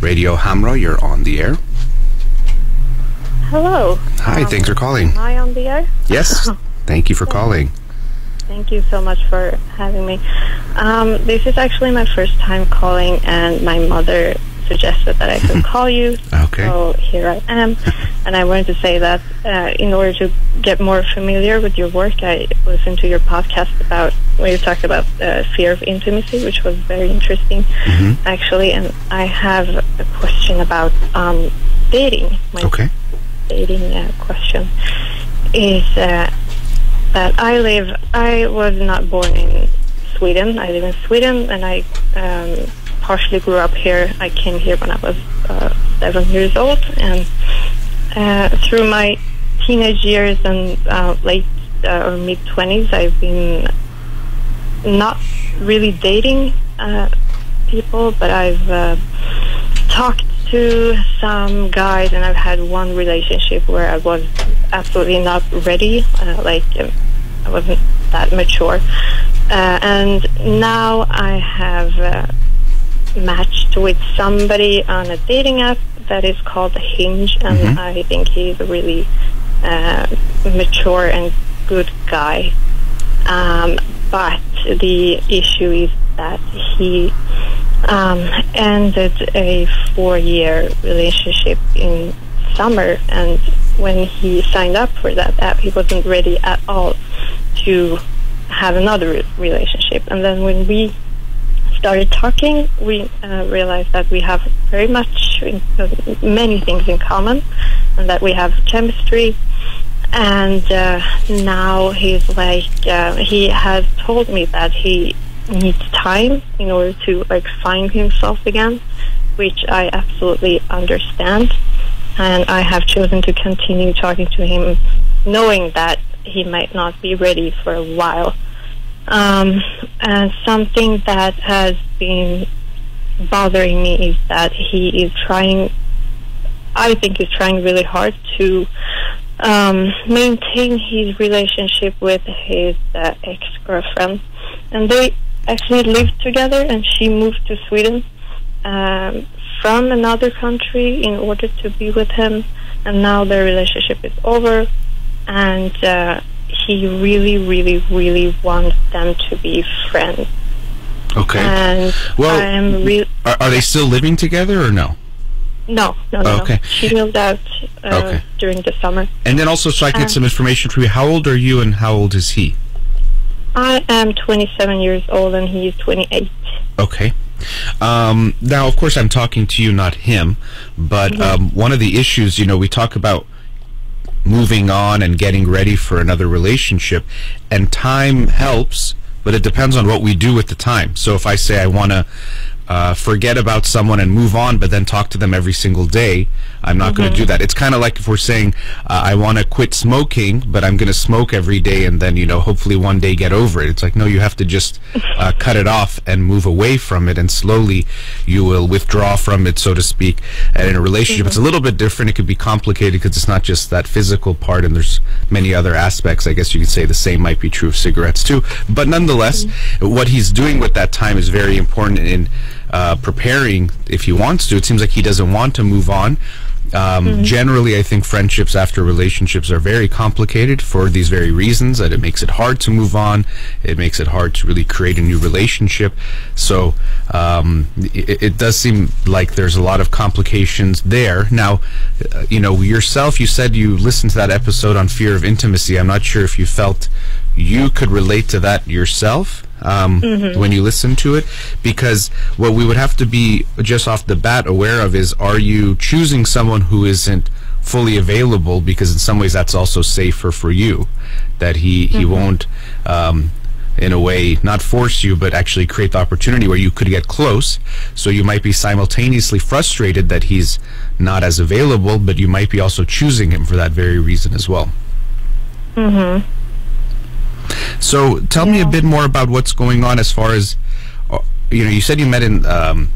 Radio Hamra, you're on the air. Hello. Hi, thanks for calling. Am I on the air? Yes, thank you for calling. Thank you so much for having me. This is actually my first time calling, and my mother suggested that I could call you. Okay. So here I am. And I wanted to say that in order to get more familiar with your work, I listened to your podcast about where you talked about fear of intimacy, which was very interesting, actually. And I have a question about dating. My dating question is that I was not born in Sweden. I live in Sweden, and I partially grew up here. I came here when I was 7 years old, and through my teenage years and late or mid-20s, I've been not really dating people, but I've talked to some guys, and I've had one relationship where I was absolutely not ready, I wasn't that mature. And now I have matched with somebody on a dating app that is called Hinge, and I think he's a really mature and good guy. But the issue is that he ended a 4-year relationship in summer, and when he signed up for that app, he wasn't ready at all to have another relationship. And then when we started talking, we realized that we have very much many things in common, and that we have chemistry. And now he's like, he has told me that he needs time in order to find himself again, which I absolutely understand. And I have chosen to continue talking to him, knowing that he might not be ready for a while. And something that has been bothering me is that he is trying, I think he's trying really hard to maintain his relationship with his ex-girlfriend. And they actually lived together, and she moved to Sweden from another country in order to be with him. And now their relationship is over, and he really, really, really wants them to be friends. Okay. And well, are they still living together or no? No. Okay. She moved out during the summer. And then also, so I can get some information from you, how old are you and how old is he? I am 27 years old, and he is 28. Okay. Now, of course, I'm talking to you, not him, but one of the issues, we talk about moving on and getting ready for another relationship, and time helps, but it depends on what we do with the time. So if I say I want to forget about someone and move on, but then talk to them every single day, I'm not going to do that. It's kind of like if we're saying I want to quit smoking, but I'm going to smoke every day, and then hopefully one day get over it. It's like, no, you have to just cut it off and move away from it, and slowly you will withdraw from it, so to speak. And in a relationship, it's a little bit different. It could be complicated because it's not just that physical part, and there's many other aspects. I guess you could say the same might be true of cigarettes too. But nonetheless, what he's doing with that time is very important in preparing if he wants to. It seems like he doesn't want to move on. Generally, I think friendships after relationships are very complicated for these very reasons, that it makes it hard to move on. It makes it hard to really create a new relationship. So it does seem like there's a lot of complications there. Now, yourself, you said you listened to that episode on fear of intimacy. I'm not sure if you felt you could relate to that yourself when you listen to it, because what we would have to be just off the bat aware of is, are you choosing someone who isn't fully available? Because in some ways that's also safer for you, that he won't in a way not force you, but actually create the opportunity where you could get close. So you might be simultaneously frustrated that he's not as available, but you might be also choosing him for that very reason as well. So tell me a bit more about what's going on as far as, you said you met in,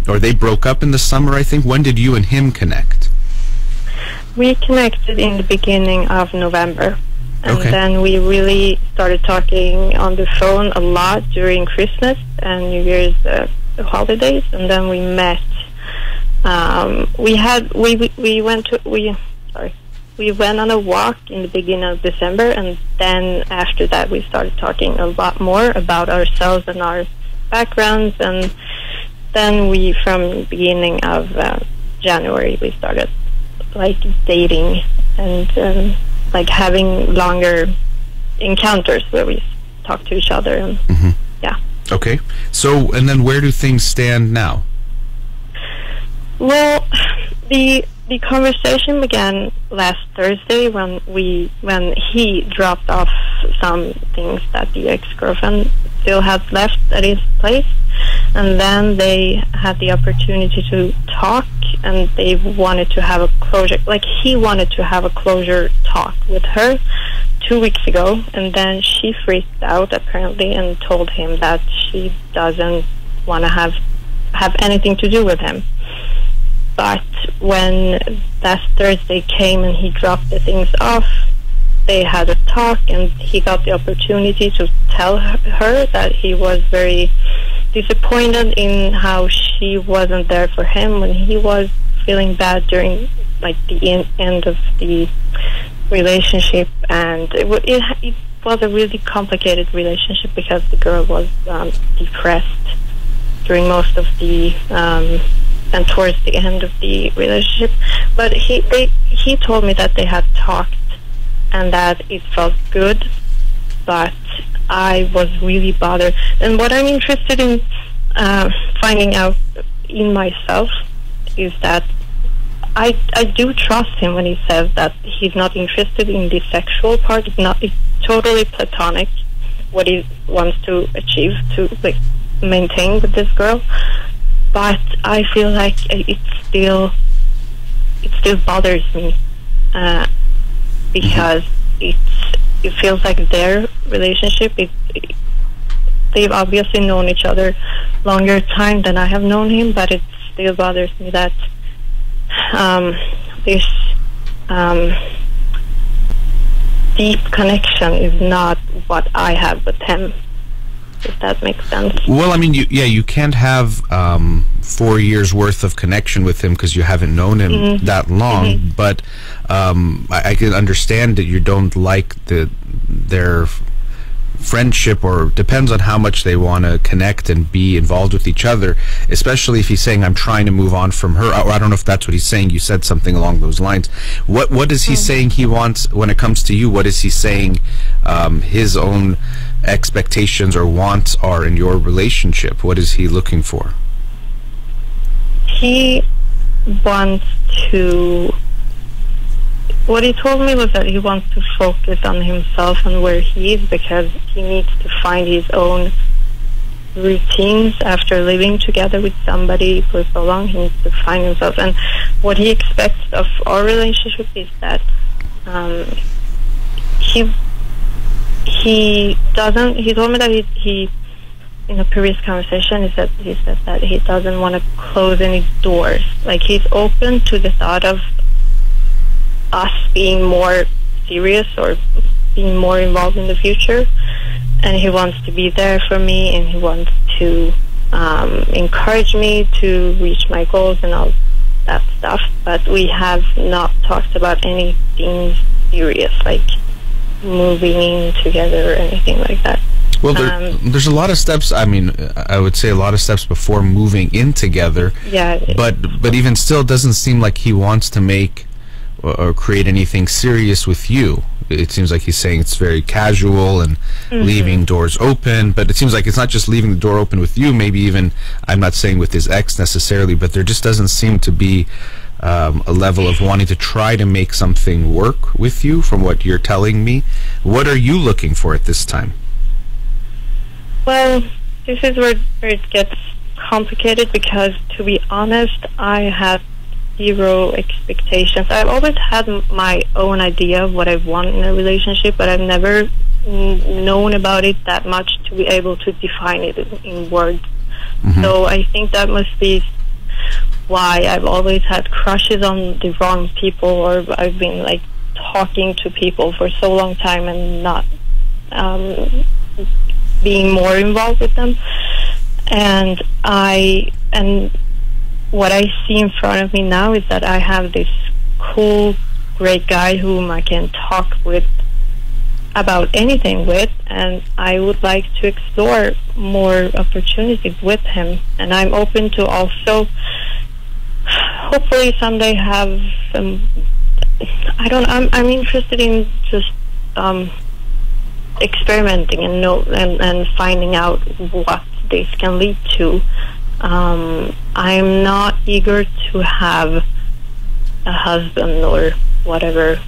or they broke up in the summer, I think. When did you and him connect? We connected in the beginning of November. And then we really started talking on the phone a lot during Christmas and New Year's holidays. And then we met we went on a walk in the beginning of December, and then after that we started talking a lot more about ourselves and our backgrounds, and then from beginning of January we started like dating and like having longer encounters where we talk to each other, and yeah. Okay. So, and then where do things stand now? Well, the conversation began last Thursday when he dropped off some things that the ex-girlfriend still had left at his place, and then they had the opportunity to talk, and they wanted to have a closure. Like, he wanted to have a closure talk with her 2 weeks ago, and then she freaked out apparently and told him that she doesn't want to have anything to do with him. But when last Thursday came and he dropped the things off, they had a talk, and he got the opportunity to tell her that he was very disappointed in how she wasn't there for him when he was feeling bad during like the end of the relationship. And it was a really complicated relationship because the girl was depressed during most of the and towards the end of the relationship. But he told me that they had talked and that it felt good, but I was really bothered. And what I'm interested in finding out in myself is that I do trust him when he says that he's not interested in the sexual part. It's totally platonic what he wants to achieve, to like maintain with this girl. But I feel like it still bothers me because it feels like their relationship. They've obviously known each other longer time than I have known him, but it still bothers me that this deep connection is not what I have with him. If that makes sense. Well, I mean, you can't have 4 years worth of connection with him because you haven't known him that long. But I can understand that you don't like their friendship, or depends on how much they want to connect and be involved with each other. Especially if he's saying, "I'm trying to move on from her." Or I don't know if that's what he's saying. You said something along those lines. What is he saying he wants when it comes to you? What is he saying his own expectations or wants are in your relationship? What is he looking for? He wants to... What he told me was that he wants to focus on himself and where he is, because he needs to find his own routines after living together with somebody for so long. He needs to find himself. And what he expects of our relationship is that he told me that he in a previous conversation he said that he doesn't want to close any doors. Like, he's open to the thought of us being more serious or being more involved in the future, and he wants to be there for me, and he wants to encourage me to reach my goals and all that stuff. But we have not talked about anything serious, like moving in together or anything like that. Well, there's a lot of steps. I mean, I would say a lot of steps before moving in together. Yeah. But even still, it doesn't seem like he wants to make or create anything serious with you. It seems like he's saying it's very casual and leaving doors open, but it seems like it's not just leaving the door open with you, maybe even, I'm not saying with his ex necessarily, but there just doesn't seem to be a level of wanting to try to make something work with you from what you're telling me. What are you looking for at this time? Well, this is where it gets complicated, because to be honest, I have zero expectations. I've always had my own idea of what I want in a relationship, but I've never known about it that much to be able to define it in words. So I think that must be why I've always had crushes on the wrong people, or I've been like talking to people for so long time and not being more involved with them. And what I see in front of me now is that I have this cool, great guy whom I can talk with about anything with, and I would like to explore more opportunities with him. And I'm open to also hopefully someday have I'm interested in just experimenting and finding out what this can lead to. I'm not eager to have a husband or whatever.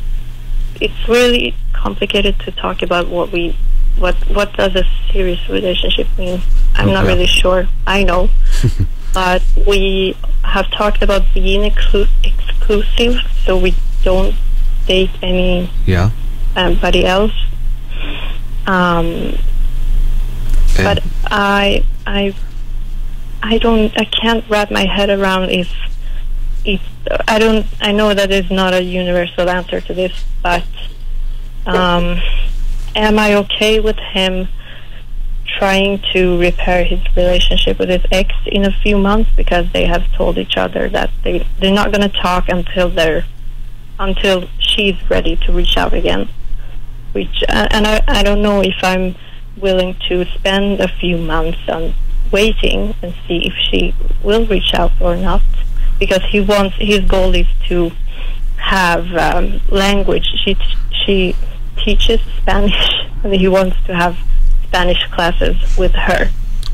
It's really complicated to talk about what does a serious relationship mean. I'm not really sure. I know. But we have talked about being exclusive, so we don't date anybody else. But I can't wrap my head around if I know that is not a universal answer to this, but am I okay with him trying to repair his relationship with his ex in a few months, because they have told each other that they're not going to talk until she's ready to reach out again. I don't know if I'm willing to spend a few months on waiting and see if she will reach out or not, because his goal is to have language. She teaches Spanish, and he wants to have Spanish classes with her.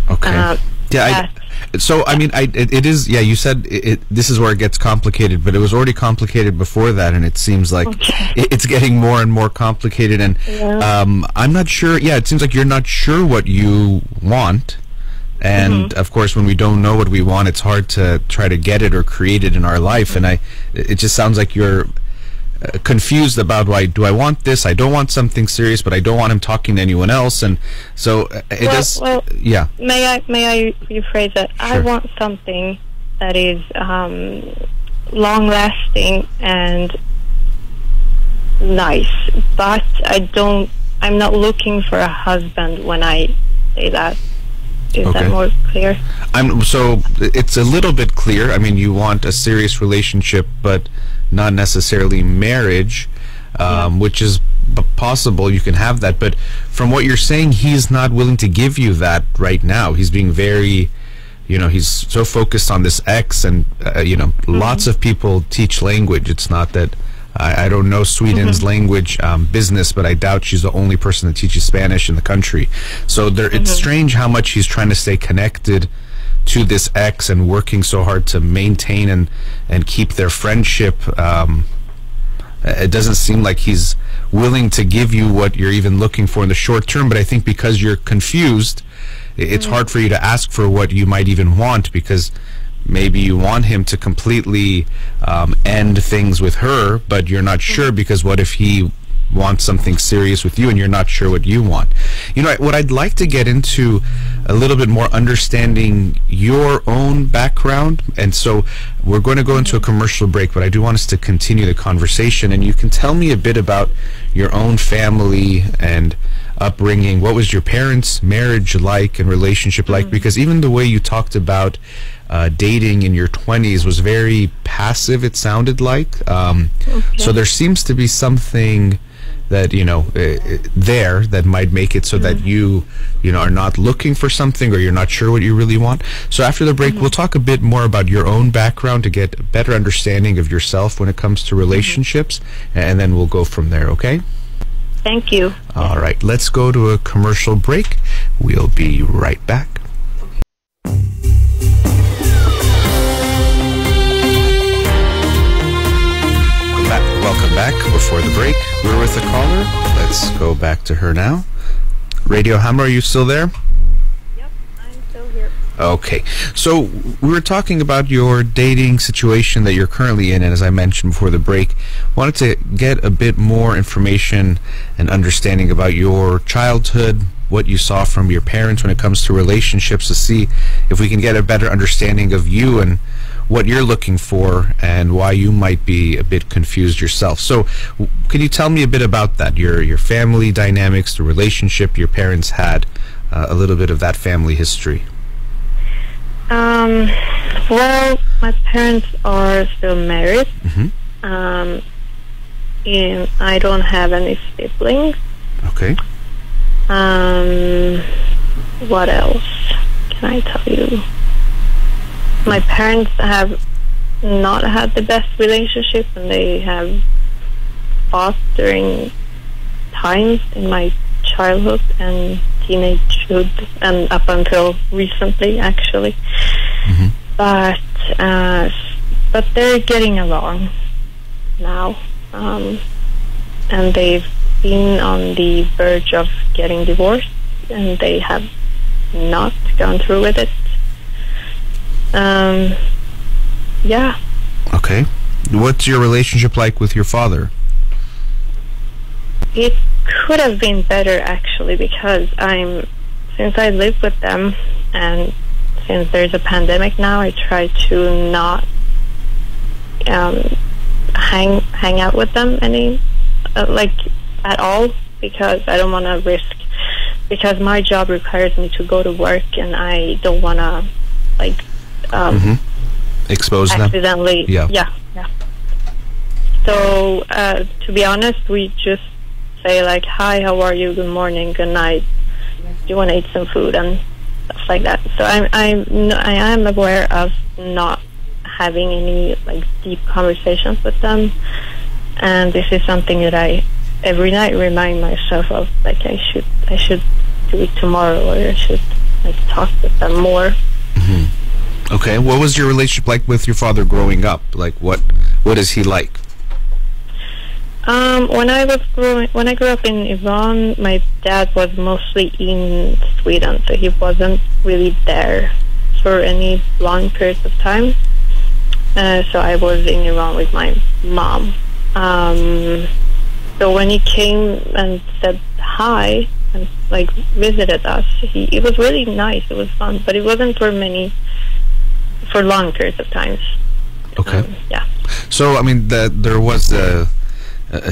Okay. It is. Yeah, you said this is where it gets complicated, but it was already complicated before that, and it seems like it's getting more and more complicated. And I'm not sure. Yeah, it seems like you're not sure what you want. And of course, when we don't know what we want, it's hard to try to get it or create it in our life. And it just sounds like you're confused about, why do I want this? I don't want something serious, but I don't want him talking to anyone else. And so yeah. May I rephrase that? Sure. I want something that is long lasting and nice, but I'm not looking for a husband when I say that. Is that more clear? So it's a little bit clear. I mean, you want a serious relationship, but not necessarily marriage, which is possible. You can have that. But from what you're saying, he's not willing to give you that right now. He's being very, he's so focused on this ex, and, lots of people teach language. It's not that I don't know Sweden's language business, but I doubt she's the only person that teaches Spanish in the country. So it's strange how much he's trying to stay connected to this ex and working so hard to maintain and keep their friendship. It doesn't seem like he's willing to give you what you're even looking for in the short term, but I think because you're confused, it's hard for you to ask for what you might even want, because maybe you want him to completely end things with her, but you're not sure, because what if he wants something serious with you and you're not sure what you want? What I'd like to get into a little bit more, understanding your own background. And so we're going to go into a commercial break, but I do want us to continue the conversation, and you can tell me a bit about your own family and upbringing. What was your parents' marriage like and relationship like? Because even the way you talked about dating in your 20s was very passive, it sounded like. So there seems to be something that, there that might make it so that you are not looking for something, or you're not sure what you really want. So after the break, we'll talk a bit more about your own background to get a better understanding of yourself when it comes to relationships, and then we'll go from there, okay? Thank you. All right, let's go to a commercial break. We'll be right back. Welcome back. Before the break, we're with a caller. Let's go back to her now. Radio Hammer, are you still there? Yep, I'm still here. Okay. So we were talking about your dating situation that you're currently in, and as I mentioned before the break, wanted to get a bit more information and understanding about your childhood, what you saw from your parents when it comes to relationships, to see if we can get a better understanding of you and what you're looking for and why you might be a bit confused yourself. So can you tell me a bit about that, your family dynamics, the relationship your parents had, a little bit of that family history? Well, my parents are still married. And I don't have any siblings. Okay. What else can I tell you? My parents have not had the best relationship, and they have fought during times in my childhood and teenagehood, and up until recently, actually. But they're getting along now, and they've been on the verge of getting divorced, and they have not gone through with it. Yeah. Okay. What's your relationship like with your father? It could have been better, actually, because since I live with them, and since there's a pandemic now, I try to not hang out with them at all, because I don't want to risk, because my job requires me to go to work, and I don't want to expose accidentally them. Yeah. So to be honest, we just say like, hi, how are you, good morning, good night, do you want to eat some food, and stuff like that. So I am aware of not having any deep conversations with them, and this is something that I every night remind myself of, like I should do it tomorrow, or I should talk with them more. Okay, what was your relationship like with your father growing up? Like, what is he like? When I grew up in Iran, my dad was mostly in Sweden, so he wasn't really there for any long periods of time. So I was in Iran with my mom. So when he came and said hi and visited us, it was really nice. It was fun, but it wasn't for long periods of times. Okay. Yeah. So I mean, there was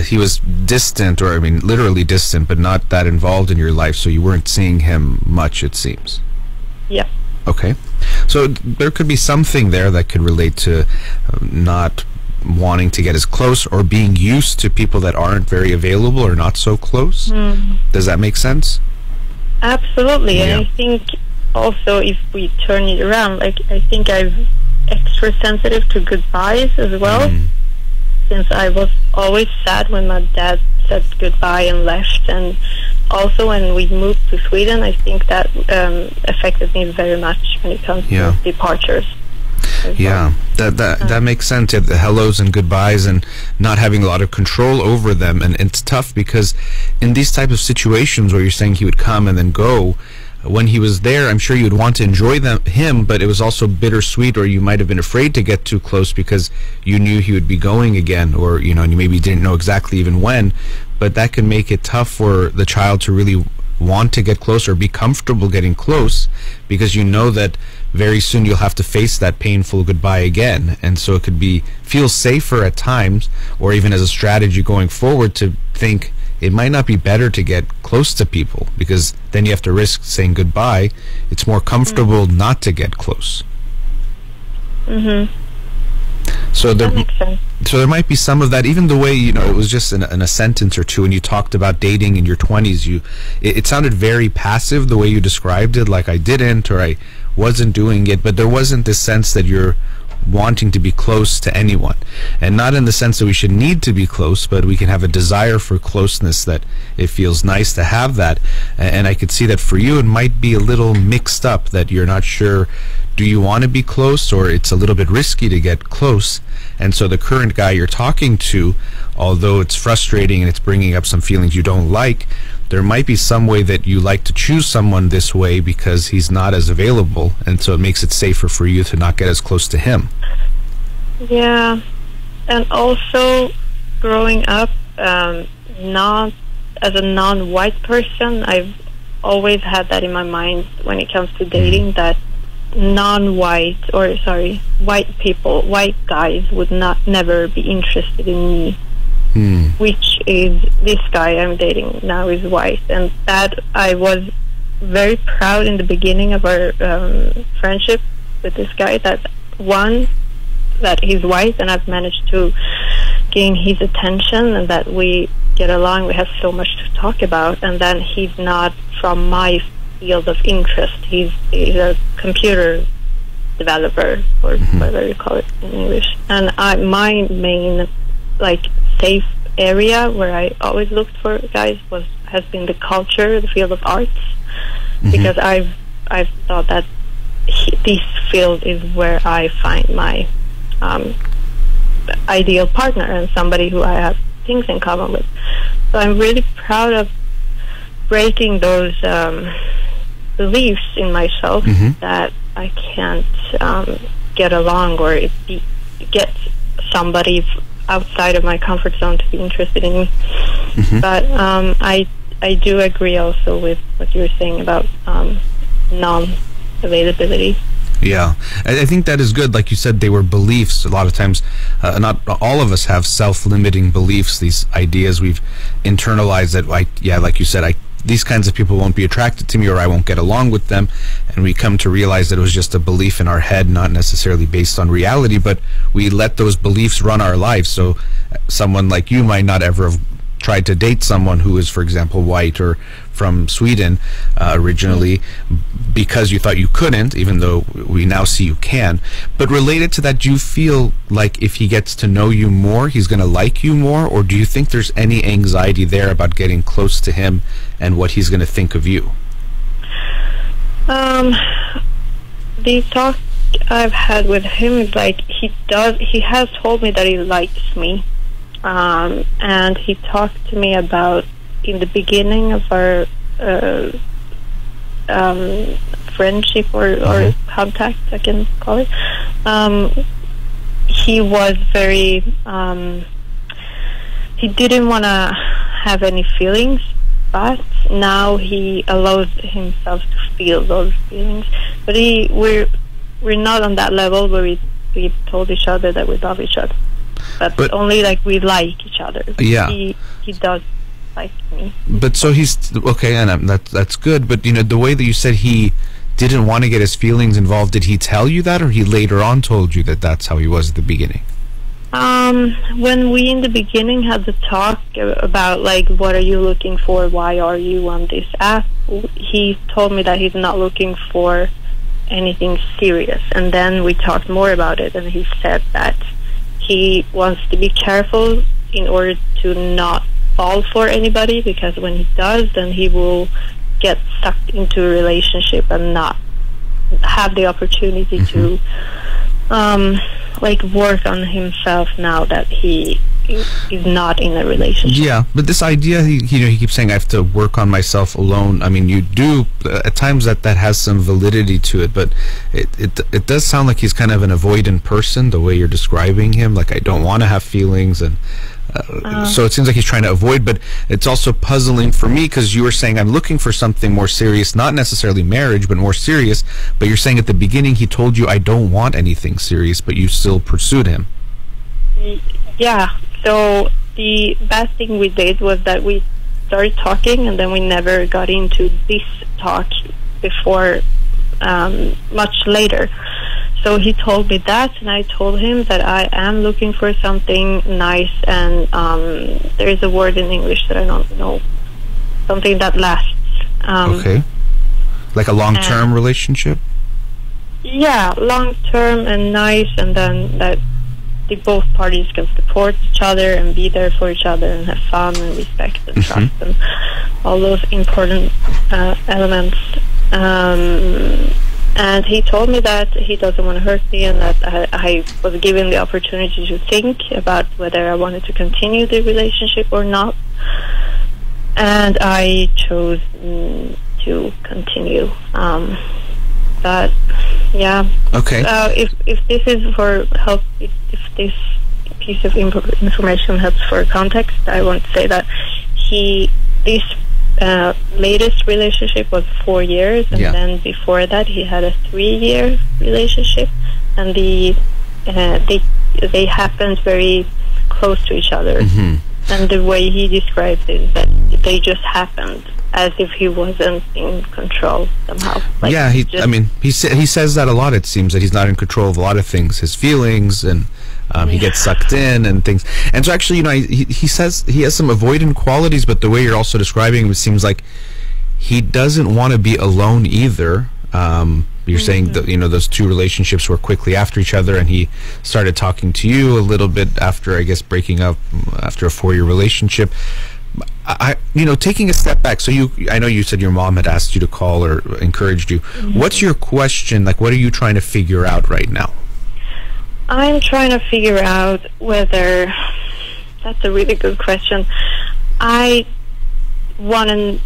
he was distant, or I mean, literally distant, but not that involved in your life. So you weren't seeing him much, it seems. Yeah. Okay. So there could be something there that could relate to not wanting to get as close, or being used to people that aren't very available or not so close. Does that make sense? Absolutely. Yeah. And I think also, if we turn it around, I think I'm extra sensitive to goodbyes as well, since I was always sad when my dad said goodbye and left. And also when we moved to Sweden, I think that affected me very much when it comes to departures. Yeah, that makes sense. The hellos and goodbyes, and not having a lot of control over them. And it's tough, because in these type of situations where you're saying he would come and then go, when he was there, I'm sure you'd want to enjoy him, but it was also bittersweet, or you might have been afraid to get too close because you knew he would be going again, or you maybe didn't know exactly even when. But that can make it tough for the child to really want to get close or be comfortable getting close, because you know that very soon you'll have to face that painful goodbye again. And so it could feel safer at times, or even as a strategy going forward, to think it might not be better to get close to people, because then you have to risk saying goodbye. It's more comfortable not to get close. So that makes sense. So there might be some of that, even the way, it was just in a sentence or two, and you talked about dating in your 20s. It sounded very passive the way you described it, like I didn't, or I wasn't doing it, but there wasn't this sense that you're wanting to be close to anyone. And not in the sense that we should need to be close, but we can have a desire for closeness, that it feels nice to have that. And I could see that for you it might be a little mixed up, that you're not sure, do you want to be close, or it's a little bit risky to get close. And so the current guy you're talking to, although it's frustrating and it's bringing up some feelings you don't like, there might be some way that you like to choose someone this way because he's not as available, and so it makes it safer for you to not get as close to him. Yeah. And also, growing up, not as a non-white person, I've always had that in my mind when it comes to dating, that white people, white guys would never be interested in me. Which is, this guy I'm dating now is white, and that I was very proud in the beginning of our friendship with this guy. That one, that he's white, and I've managed to gain his attention, and that we get along. We have so much to talk about, and then he's not from my field of interest. He's a computer developer, or whatever you call it in English. And my main safe area where I always looked for guys has been the culture, the field of arts, because I've thought that this field is where I find my ideal partner and somebody who I have things in common with. So I'm really proud of breaking those beliefs in myself that I can't get along or get somebody outside of my comfort zone to be interested in me. But I do agree also with what you were saying about non-availability. Yeah, I think that is good. Like you said, they were beliefs. A lot of times, not all of us have self-limiting beliefs, these ideas we've internalized that, like you said, these kinds of people won't be attracted to me, or I won't get along with them. And we come to realize that it was just a belief in our head, not necessarily based on reality, but we let those beliefs run our lives. So someone like you might not ever have tried to date someone who is, for example, white or from Sweden originally, because you thought you couldn't, even though we now see you can. But related to that, do you feel like if he gets to know you more, he's going to like you more? Or do you think there's any anxiety there about getting close to him and what he's going to think of you? The talk I've had with him is he has told me that he likes me. And he talked to me about, in the beginning of our friendship or contact, I can call it, he was very, he didn't want to have any feelings, but now he allows himself to feel those feelings. But we're not on that level where we've told each other that we love each other. But only we like each other. Yeah. He does like me. But so he's okay, and that's good. But the way that you said he didn't want to get his feelings involved, did he tell you that, or he later on told you that that's how he was at the beginning? When we in the beginning had the talk about what are you looking for, why are you on this app, he told me that he's not looking for anything serious. And then we talked more about it, and he said that he wants to be careful in order to not fall for anybody, because when he does, then he will get sucked into a relationship and not have the opportunity to work on himself now that he is not in a relationship. Yeah, but this idea, he keeps saying I have to work on myself alone. I mean, you do at times that has some validity to it, but it does sound like he's kind of an avoidant person, the way you're describing him. I don't want to have feelings, and so it seems like he's trying to avoid. But it's also puzzling for me, because you were saying I'm looking for something more serious, not necessarily marriage, but more serious. But you're saying at the beginning he told you I don't want anything serious, but you still pursued him. Yeah. So the bad thing we did was that we started talking, and then we never got into this talk before much later. So he told me that, and I told him that I am looking for something nice, and there is a word in English that I don't know, something that lasts. Okay. Like a long-term relationship? Yeah, long-term and nice, and then that both parties can support each other and be there for each other and have fun and respect and trust and all those important elements. And he told me that he doesn't want to hurt me, and that I was given the opportunity to think about whether I wanted to continue the relationship or not. And I chose to continue. But yeah. Okay. If this is for help, if this piece of information helps for context, I want to say that this latest relationship was 4 years, and then before that he had a 3-year relationship, and they happened very close to each other. And the way he describes it is that they just happened, as if he wasn't in control somehow. Like, yeah, he says that a lot. It seems that he's not in control of a lot of things, his feelings, and he gets sucked in and things. And so actually, he says he has some avoidant qualities, but the way you're also describing him, it seems like he doesn't want to be alone either. You're saying that, those two relationships were quickly after each other, and he started talking to you a little bit after, I guess, breaking up after a 4-year relationship. Taking a step back, so I know you said your mom had asked you to call or encouraged you. What's your question? Like, what are you trying to figure out right now? I'm trying to figure out whether, that's a really good question. I want to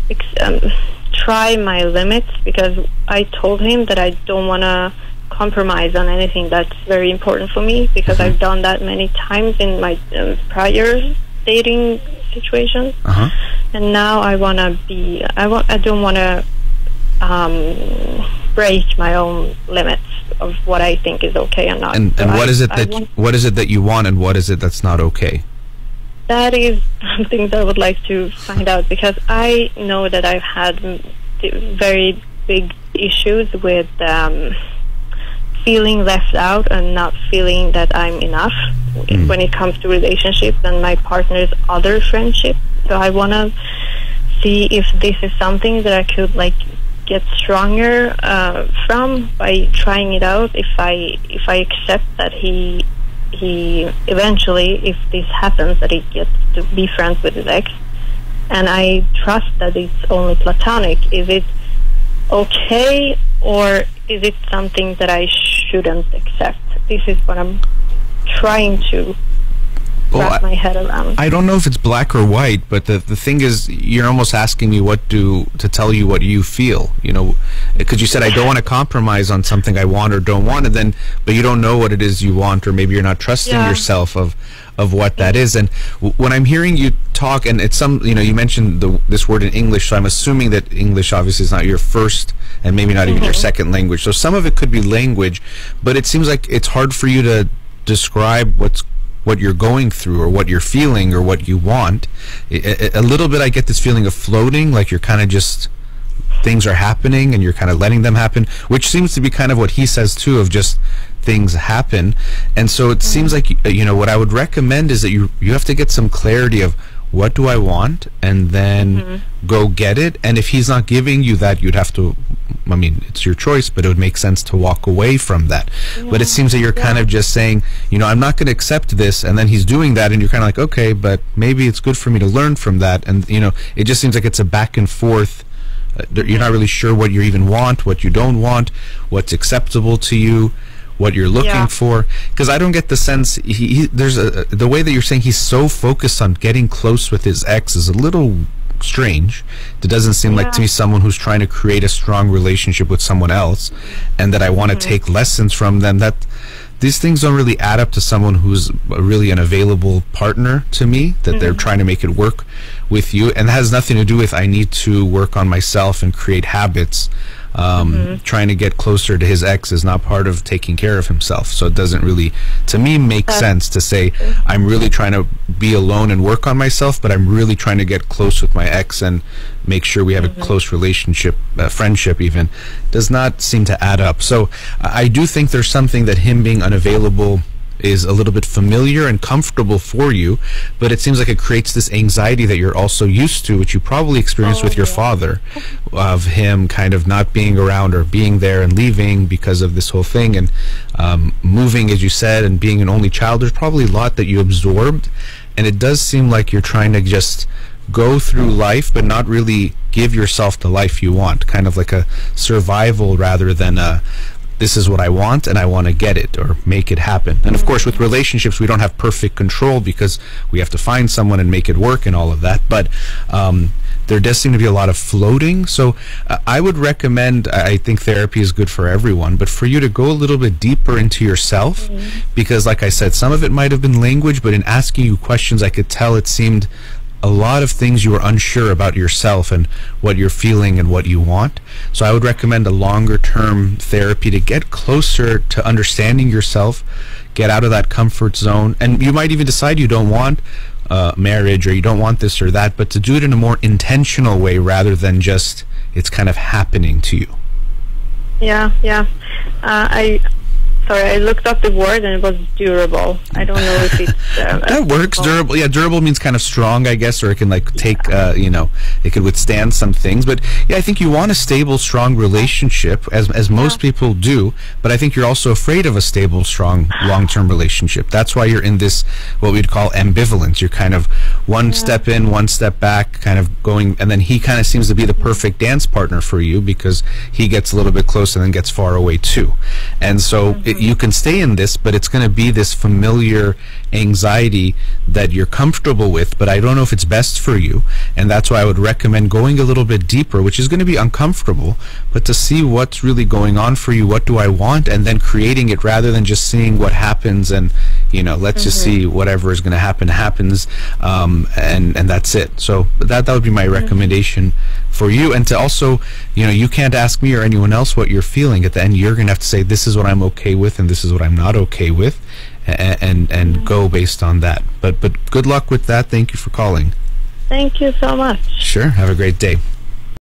try my limits, because I told him that I don't want to compromise on anything that's very important for me, because I've done that many times in my prior dating situations. And now I want to be, I don't want to break my own limits of what I think is okay or not. And what is it that you want, and what is it that's not okay? That is something that I would like to find out, because I know that I've had very big issues with feeling left out and not feeling that I'm enough when it comes to relationships and my partner's other friendships. So I want to see if this is something that I could get stronger from by trying it out. If I accept that he eventually, if this happens, that he gets to be friends with his ex, and I trust that it's only platonic. Is it okay, or is it something that I shouldn't accept? This is what I'm trying to wrap my head around. I don't know if it's black or white, but the thing is, you're almost asking me to tell you what you feel, because you said I don't want to compromise on something I want or don't want, but you don't know what it is you want, or maybe you're not trusting yourself of what that is. And when I'm hearing you talk, and it's you mentioned this word in English, so I'm assuming that English obviously is not your first and maybe not even your second language. So some of it could be language, but it seems like it's hard for you to describe what you're going through, or what you're feeling, or what you want. A little bit I get this feeling of floating, like you're kind of just, things are happening and you're kind of letting them happen, which seems to be kind of what he says too, of just things happen. And so it seems like, what I would recommend is that you have to get some clarity of, what do I want, and then go get it. And if he's not giving you that, you'd have to, it's your choice, but it would make sense to walk away from that. But it seems that you're kind of just saying, I'm not going to accept this, and then he's doing that, and you're kind of like, okay, but maybe it's good for me to learn from that. And it just seems like it's a back and forth. You're not really sure what you even want, what you don't want, what's acceptable to you, what you're looking for. Because I don't get the sense the way that you're saying he's so focused on getting close with his ex is a little strange. It doesn't seem like to me someone who's trying to create a strong relationship with someone else, and that I want to take lessons from them. That these things don't really add up to someone who's really an available partner to me, that they're trying to make it work with you. And that has nothing to do with, I need to work on myself and create habits. Trying to get closer to his ex is not part of taking care of himself. So it doesn't really, to me, make sense to say, I'm really trying to be alone and work on myself, but I'm really trying to get close with my ex and make sure we have a close relationship, friendship even. Does not seem to add up. So I do think there's something that him being unavailable is a little bit familiar and comfortable for you, but it seems like it creates this anxiety that you're also used to, which you probably experienced with your father, of him kind of not being around or being there and leaving because of this whole thing, and moving, as you said, and being an only child. There's probably a lot that you absorbed, and it does seem like you're trying to just go through life but not really give yourself the life you want, kind of like a survival rather than a, this is what I want and I want to get it or make it happen. And of course with relationships we don't have perfect control because we have to find someone and make it work and all of that, but there does seem to be a lot of floating. So I would recommend, I think therapy is good for everyone, but for you to go a little bit deeper into yourself, because like I said, some of it might have been language, but in asking you questions I could tell it seemed a lot of things you were unsure about yourself and what you're feeling and what you want. So I would recommend a longer term therapy to get closer to understanding yourself, get out of that comfort zone, and you might even decide you don't want marriage, or you don't want this or that, but to do it in a more intentional way rather than just it's kind of happening to you. Yeah. I looked up the word and it was durable. I don't know if it's... that works. Durable. Yeah, durable means kind of strong, I guess, or it can like take, it could withstand some things. But yeah, I think you want a stable, strong relationship, as most people do. But I think you're also afraid of a stable, strong, long-term relationship. That's why you're in this, what we'd call ambivalence. You're kind of one step in, one step back, kind of going, and then he kind of seems to be the perfect dance partner for you because he gets a little bit close and then gets far away too. And so you can stay in this, but it's going to be this familiar anxiety that you're comfortable with, but I don't know if it's best for you. And that's why I would recommend going a little bit deeper, which is going to be uncomfortable, but to see what's really going on for you. What do I want? And then creating it rather than just seeing what happens and, let's just see whatever is going to happen happens. And that's it. So that would be my recommendation for you. And to also, you can't ask me or anyone else what you're feeling. At the end, you're going to have to say, this is what I'm okay with and this is what I'm not okay with, and go based on that. But good luck with that. Thank you for calling. Thank you so much. Sure. Have a great day.